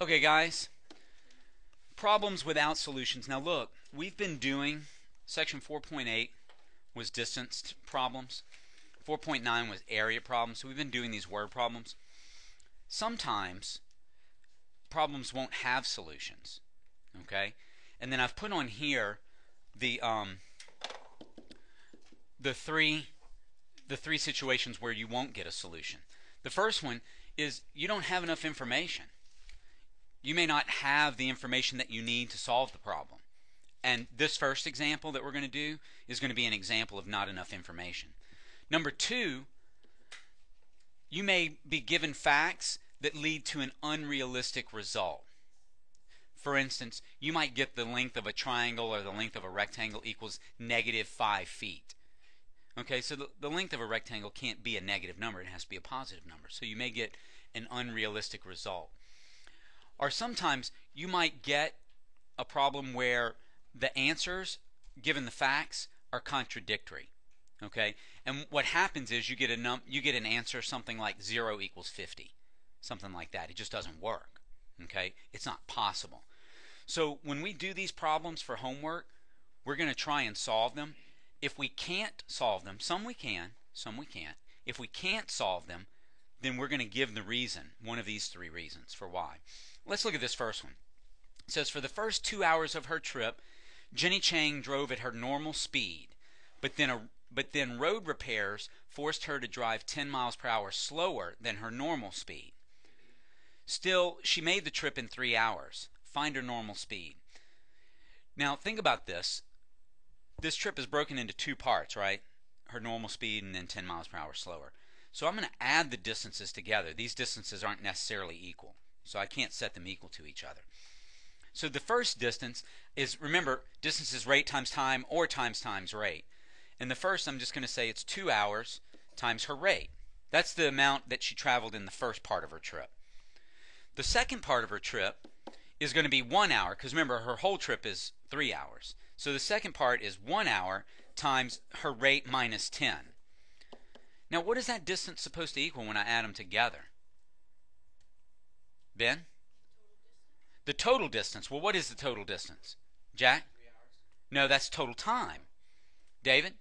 Okay, guys, problems without solutions. Now look, we've been doing section 4.8 was distance problems. 4.9 was area problems. So we've been doing these word problems. Sometimes problems won't have solutions. Okay? And then I've put on here the three situations where you won't get a solution. The first one is you don't have enough information. You may not have the information that you need to solve the problem. And this first example that we're going to do is going to be an example of not enough information. Number two, you may be given facts that lead to an unrealistic result. For instance, you might get the length of a triangle or the length of a rectangle equals -5 feet. Okay, so the length of a rectangle can't be a negative number. It has to be a positive number. So you may get an unrealistic result. Or sometimes you might get a problem where the answers given the facts are contradictory. Okay, and what happens is you get an answer something like 0 equals 50, something like that. It just doesn't work. Okay, it's not possible. So when we do these problems for homework, we're going to try and solve them. If we can't solve them, some we can, some we can't. If we can't solve them, then we're going to give the reason, one of these three reasons for why. Let's look at this first one. It says, for the first 2 hours of her trip, Jenny Chang drove at her normal speed, but then road repairs forced her to drive 10 miles per hour slower than her normal speed. Still, she made the trip in 3 hours. Find her normal speed. Now, think about this. This trip is broken into two parts, right? Her normal speed and then 10 miles per hour slower. So I'm going to add the distances together. These distances aren't necessarily equal, so I can't set them equal to each other. So the first distance is, remember, distance is rate times time or times rate. And the first, I'm just going to say it's 2 hours times her rate. That's the amount that she traveled in the first part of her trip. The second part of her trip is going to be 1 hour, because remember, her whole trip is 3 hours. So the second part is 1 hour times her rate minus 10. Now, what is that distance supposed to equal when I add them together? Ben? The total distance. Well, what is the total distance? Jack? 3 hours. No, that's total time. David?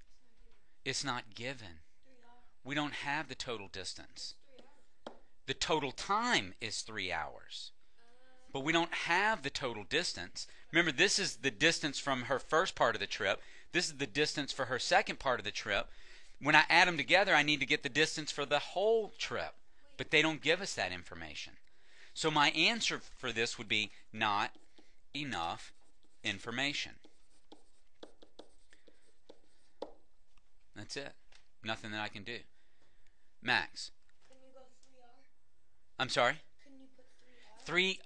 It's not given. We don't have the total distance. The total time is 3 hours. But we don't have the total distance. Remember, this is the distance from her first part of the trip. This is the distance for her second part of the trip. When I add them together, I need to get the distance for the whole trip. But they don't give us that information. So my answer for this would be not enough information. That's it. Nothing that I can do. Max. Can you go 3R? I'm sorry? Can you put 3R? 3.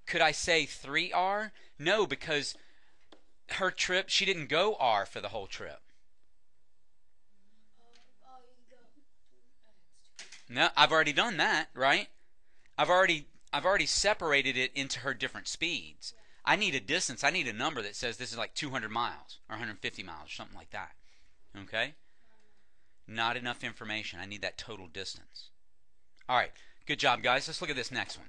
Could I say 3R? No, because her trip, she didn't go R for the whole trip. You go 2x. No, I've already done that, right? I've already separated it into her different speeds. Yeah. I need a distance. I need a number that says this is like 200 miles or 150 miles or something like that. Okay? Not enough information. I need that total distance. All right. Good job, guys. Let's look at this next one.